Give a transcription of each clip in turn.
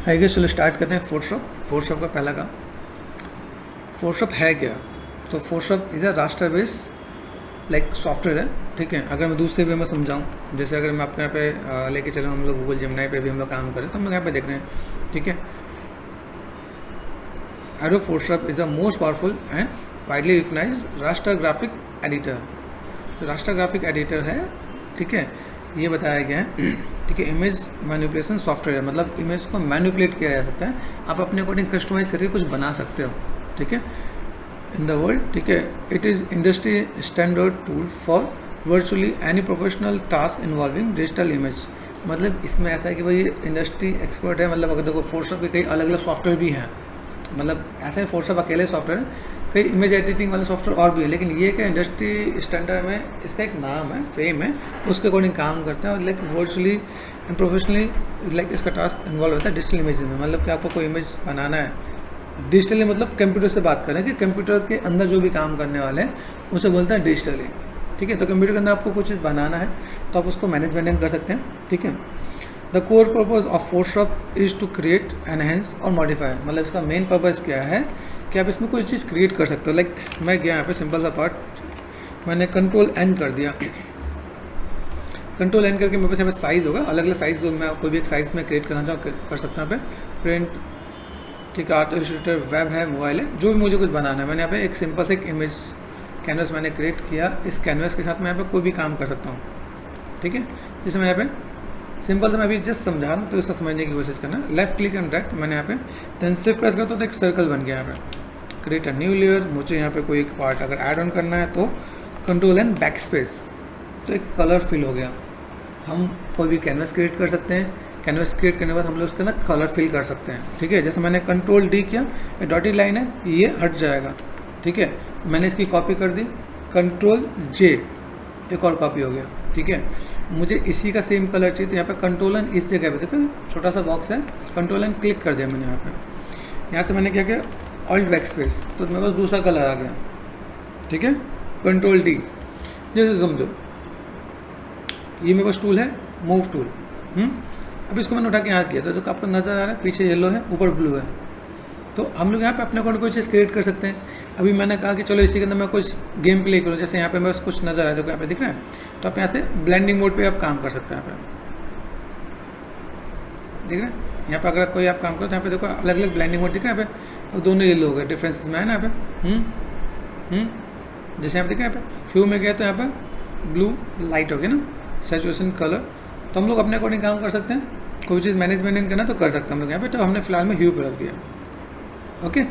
I guess चलो start करते हैं फोटोशॉप। फोटोशॉप का पहला काम, फोटोशॉप है क्या? तो Photoshop is a raster base like software है, ठीक है। अगर मैं दूसरे वे में समझाऊँ, जैसे अगर मैं आपको यहाँ पे लेके चलूँ, हम लोग गूगल जेमिनी पे भी हम लोग काम करें तो हम लोग यहाँ पे देख रहे हैं, ठीक है। Adobe Photoshop is the most powerful and widely recognised raster graphic editor. तो रास्टर ग्राफिक एडिटर है, ठीक है, ये बताया गया है, ठीक है। इमेज मैनिपुलेशन सॉफ्टवेयर है, मतलब इमेज को मैनिपुलेट किया जा सकता है, आप अपने अकॉर्डिंग कस्टमाइज करके कुछ बना सकते हो, ठीक है, इन द वर्ल्ड, ठीक है। It is industry standard tool for virtually any professional task involving digital image. मतलब इसमें ऐसा है कि भाई इंडस्ट्री एक्सपर्ट है, मतलब अगर देखो फोटोशॉप के कई अलग अलग सॉफ्टवेयर भी हैं, मतलब ऐसा है फोटोशॉप अकेले सॉफ्टवेयर है, कई इमेज एडिटिंग वाले सॉफ्टवेयर और भी है, लेकिन ये क्या इंडस्ट्री स्टैंडर्ड में इसका एक नाम है, फेम है, उसके अकॉर्डिंग काम करते हैं और like virtually and professionally like इसका टास्क इन्वॉल्व होता है डिजिटल इमेज में। मतलब कि आपको कोई इमेज बनाना है डिजिटली, मतलब कंप्यूटर से बात करें कि कंप्यूटर के अंदर जो भी काम करने वाले हैं उसे बोलते हैं डिजिटली, ठीक है। तो कंप्यूटर के अंदर आपको कुछ चीज़ बनाना है तो आप उसको मैनेज कर सकते हैं, ठीक है। The core purpose of Photoshop is to create, enhance और मॉडिफाई। मतलब इसका मेन पर्पज़ क्या है कि आप इसमें कोई चीज़ क्रिएट कर सकते हो। लाइक मैं गया यहाँ पे सिंपल सा पार्ट मैंने कंट्रोल एन कर दिया, कंट्रोल एन करके मेरे पास यहाँ पे साइज़ होगा, अलग अलग साइज़ जो मैं कोई भी एक साइज़ में क्रिएट करना चाहूँ कर सकता हूँ। यहाँ पे प्रिंट, ठीक है, आर्ट इलस्ट्रेटर, वेब है, मोबाइल है, जो भी मुझे कुछ बनाना है, मैंने यहाँ पे एक सिंपल से एक इमेज कैनवस मैंने क्रिएट किया। इस कैनवस के साथ मैं यहाँ पे कोई भी काम कर सकता हूँ, ठीक है। जैसे मैं यहाँ पे सिंपल से मैं अभी जस्ट समझा रहा हूँ तो इसको समझने की कोशिश करना। लेफ्ट क्लिक एंड ड्रैग मैंने यहाँ पे देन शिफ्ट प्रेस करता हूँ तो एक सर्कल बन गया यहाँ पे। क्रिएट अ न्यू लेयर, मुझे यहाँ पे कोई एक पार्ट अगर ऐड ऑन करना है तो कंट्रोल एंड बैक स्पेस, तो एक कलर फिल हो गया। हम कोई भी कैनवस क्रिएट कर सकते हैं, कैनवस क्रिएट करने के बाद हम लोग उसके अंदर कलर फिल कर सकते हैं, ठीक है। जैसे मैंने कंट्रोल डी किया, ये डॉटेड लाइन है, ये हट जाएगा, ठीक है। मैंने इसकी कॉपी कर दी, कंट्रोल जे, एक और कॉपी हो गया, ठीक है। मुझे इसी का सेम कलर चाहिए तो यहाँ पे कंट्रोल एन इस जगह पे देखो छोटा सा बॉक्स है, कंट्रोल एन क्लिक कर दिया मैंने यहाँ पे। यहाँ से मैंने क्या किया, ऑल्ट बैक स्पेस, तो मेरे पास दूसरा कलर आ गया, ठीक है। कंट्रोल डी, जैसे समझो ये मेरे पास टूल है मूव टूल, अब इसको मैंने उठा के यहाँ किया तो आपको नज़र आ रहा है पीछे येलो है, ऊपर ब्लू है। तो हम लोग यहाँ पे अपने अकॉर्डिंग कोई चीज़ क्रिएट कर सकते हैं। अभी मैंने कहा कि चलो इसी के अंदर मैं कुछ गेम प्ले करूँ, जैसे यहाँ पे मैं कुछ नज़र आया, देखो यहाँ पे दिख रहा है, तो आप यहाँ से ब्लेंडिंग मोड पे आप काम कर सकते हैं। यहाँ पे दिख रहा है, यहाँ पे अगर कोई आप काम करो तो यहाँ पे देखो अलग अलग ब्लेंडिंग मोड दिख रहा है यहाँ पे, और दोनों येलो हो गए, डिफरेंसेस में है ना यहाँ पे। जैसे यहाँ पे दिख रहा है, यहाँ पे ह्यू में गया तो यहाँ पे ब्लू लाइट हो गया ना, सैचुरेशन कलर। तो हम लोग अपने अकॉर्डिंग काम कर सकते हैं, कोई चीज़ मैनेजमेंट करना तो कर सकते हैं हम लोग यहाँ पे। तो हमने फिलहाल में ह्यू पे रख दिया, ओके।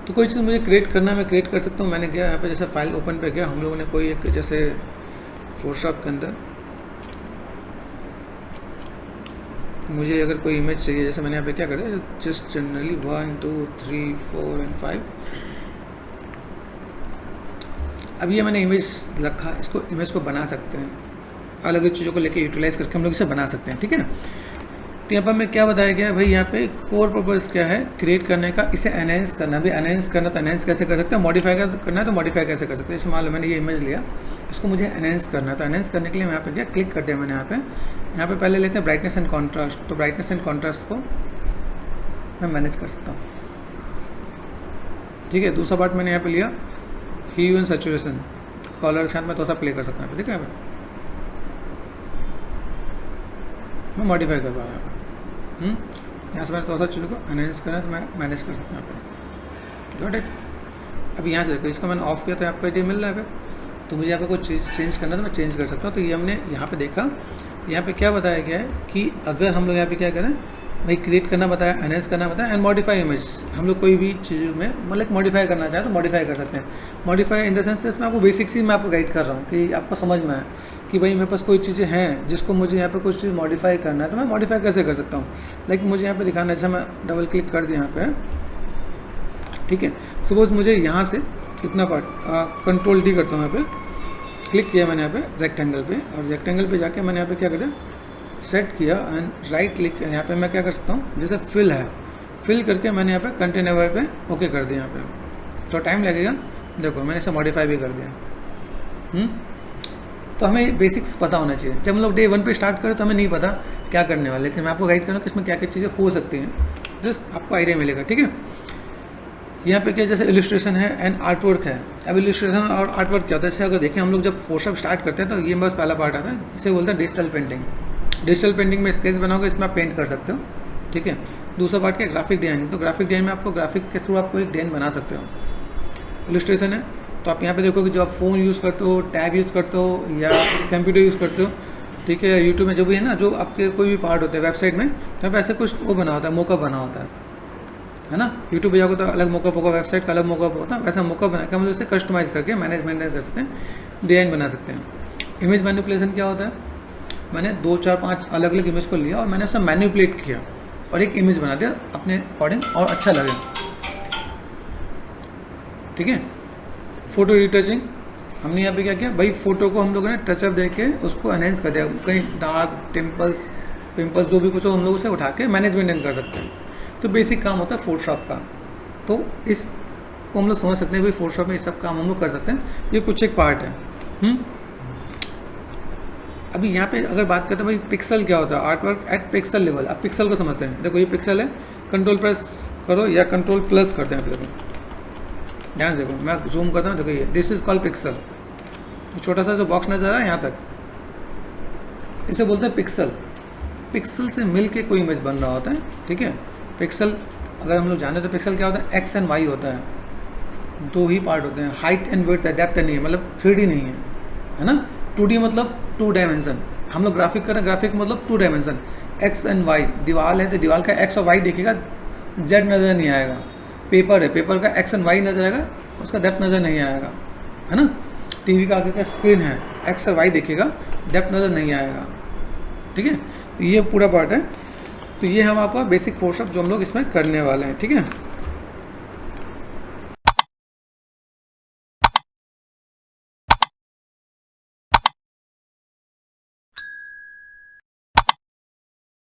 तो कोई चीज़ मुझे क्रिएट करना है मैं क्रिएट कर सकता हूँ। मैंने गया यहाँ पे, जैसे फाइल ओपन पे गया, हम लोगों ने कोई एक जैसे फोटोशॉप के अंदर मुझे अगर कोई इमेज चाहिए, जैसे मैंने यहाँ पे क्या करा, जस्ट जनरली 1 2 3 4 एंड 5। अब ये मैंने इमेज रखा, इसको इमेज को बना सकते हैं, अलग अलग चीज़ों को लेके यूटिलाइज करके हम लोग इसे बना सकते हैं, ठीक है। तो यहाँ पर हमें क्या बताया गया है भाई, यहाँ पे कोर पर्पज़ क्या है क्रिएट करने का, इसे एनहेंस करना। भी एनहेंस करना तो एनहेंस कैसे कर सकते हैं, मॉडिफाई करना है तो मॉडिफाई कैसे कर सकते हैं। जैसे मान लो मैंने ये इमेज लिया, इसको मुझे एनहेंस करना है, तो एनहेंस करने के लिए मैं यहाँ पे क्या क्लिक कर दिया मैंने यहाँ पे पहले लेते हैं ब्राइटनेस एंड कॉन्ट्रास्ट। तो ब्राइटनेस एंड कॉन्ट्रास्ट को मैं मैनेज कर सकता हूँ, ठीक है। दूसरा पार्ट मैंने यहाँ पे लिया ह्यू एंड सैचुरेशन, कलर के साथ मैं थोड़ा सा प्ले कर सकता हूँ, ठीक है। मैं मॉडिफाई कर पा रहा हूँ यहाँ से मैंने थोड़ा सा चीज़ों को एनहेंस करना है तो मैं मैनेज कर सकता हूँ यहाँ पे, गॉट इट। अब यहाँ से देखो, इसका मैंने ऑफ किया तो आपको ये मिल रहा है यहाँ पे, तो मुझे यहाँ पे कोई चीज़ चेंज करना है तो मैं चेंज कर सकता हूँ। तो ये हमने यहाँ पे देखा, यहाँ पे क्या बताया गया है कि अगर हम लोग यहाँ पे क्या करें भाई, क्रिएट करना बताया, एनहेंस करना बताया एंड मॉडिफाई इमेज। हम लोग कोई भी चीज़ में मतलब मॉडिफाई करना चाहे तो मॉडिफाई कर सकते हैं। मॉडिफाई इन द सेंस इसमें आपको बेसिक्स ही मैं आपको गाइड कर रहा हूँ कि आपको समझ में आए कि भाई मेरे पास कोई चीज़ें हैं जिसको मुझे यहाँ पे कुछ चीज़ मॉडिफाई करना है तो मैं मॉडिफाई कैसे कर सकता हूँ। लाइक मुझे यहाँ पे दिखाना है, जैसे मैं डबल क्लिक कर दिया यहाँ पे, ठीक है। सपोज मुझे यहाँ से इतना पार्ट कंट्रोल डी करता हूँ, यहाँ पे क्लिक किया मैंने यहाँ पे रेक्टेंगल पे, और रेक्टेंगल पे जाके मैंने यहाँ पे क्या करा, सेट किया एंड राइट क्लिक। यहाँ पे मैं क्या कर सकता हूँ, जैसे फिल है, फिल करके मैंने यहाँ पे कंटेनर पे ओके कर दिया। यहाँ पे तो टाइम लगेगा, देखो मैंने इसे मॉडिफाई भी कर दिया। तो हमें बेसिक्स पता होना चाहिए। जब हम लोग डे 1 पे स्टार्ट करें तो हमें नहीं पता क्या करने वाले, लेकिन मैं आपको गाइड करूँगा कि इसमें क्या क्या चीज़ें हो सकती हैं, जस्ट आपको आइडिया मिलेगा, ठीक है। यहाँ पे क्या जैसे इलस्ट्रेशन है एंड आर्ट वर्क है। अब इलस्ट्रेशन और आर्ट वर्क क्या होता है, जैसे अगर देखें हम लोग जब फोटोशॉप स्टार्ट करते हैं तो ये बस पहला पार्ट आता है, इसे बोलते हैं डिजिटल पेंटिंग। डिजिटल पेंटिंग में स्केच बनाओगे, इसमें आप पेंट कर सकते हो, ठीक है। दूसरा पार्ट क्या है, ग्राफिक डिजाइनिंग। तो ग्राफिक डिजाइन में आपको ग्राफिक के थ्रू आपको एक डिजाइन बना सकते हो। इलस्ट्रेशन है तो आप यहाँ पे देखोगे जो आप फ़ोन यूज़ करते हो, टैब यूज़ करते हो या कंप्यूटर यूज़ करते हो, ठीक है, यूट्यूब में जो भी है ना, जो आपके कोई भी पार्ट होते हैं वेबसाइट में, तो आप ऐसे कुछ वो बना होता है, मौका बना होता है ना। यूट्यूब पे जाओगे तो अलग मौका होगा, वेबसाइट का अलग मौका होता है, वैसा मौका बना के हम लोग उसे कस्टमाइज़ करके मैनेजमेंट कर सकते हैं, डिज़ाइन बना सकते हैं। इमेज मैनिपुलेशन क्या होता है, मैंने 2 4 5 अलग अलग इमेज को लिया और मैंने उसे मैनिपुलेट किया और एक इमेज बना दिया अपने अकॉर्डिंग और अच्छा लगे, ठीक है। फ़ोटो रिटचिंग, हमने यहाँ पे क्या किया भाई, फ़ोटो को हम लोगों ने टचअप दे के उसको एनहेंस कर दिया, कहीं डार्क टेम्पल्स पिम्पल्स जो भी कुछ हो हम लोग उसे उठा के मैनेजमेंट कर सकते हैं। तो बेसिक काम होता है फोटोशॉप का, तो इस को हम लोग समझ सकते हैं भाई फोटोशॉप में ये सब काम हम लोग कर सकते हैं, ये कुछ एक पार्ट है। अभी यहाँ पे अगर बात करते हैं भाई पिक्सल क्या होता है, art work at pixel level. आप पिक्सल को समझते हैं, देखो ये पिक्सल है, कंट्रोल प्रेस करो या कंट्रोल प्लस करते हैं आप, देखो ध्यान से देखो, मैं जूम करता हूँ, देखो ये दिस इज कॉल्ड पिक्सल। छोटा सा जो बॉक्स नजर आ रहा है यहाँ तक, इसे बोलते हैं पिक्सल। पिक्सल से मिल के कोई इमेज बन रहा होता है, ठीक है। पिक्सल अगर हम लोग जाने तो पिक्सल क्या होता है, एक्स एंड वाई होता है, 2 ही पार्ट होते हैं, हाइट एंड विड्थ है, डेप्थ नहीं है, मतलब 3D नहीं है ना। 2D मतलब 2 डायमेंशन, हम लोग ग्राफिक कर रहे हैं, ग्राफिक मतलब 2 डायमेंशन, एक्स एंड वाई। दीवार है तो दीवार का एक्स और वाई देखेगा, जेड नज़र नहीं आएगा। पेपर है, पेपर का एक्स एंड वाई नजर आएगा, उसका डेप्थ नज़र नहीं आएगा, है ना। टीवी का आगे का स्क्रीन है, एक्स और वाई देखेगा, डेप्थ नज़र नहीं आएगा, ठीक है। तो ये पूरा पार्ट है, तो ये हम आपका बेसिक फोटोशॉप जो हम लोग इसमें करने वाले हैं, ठीक है।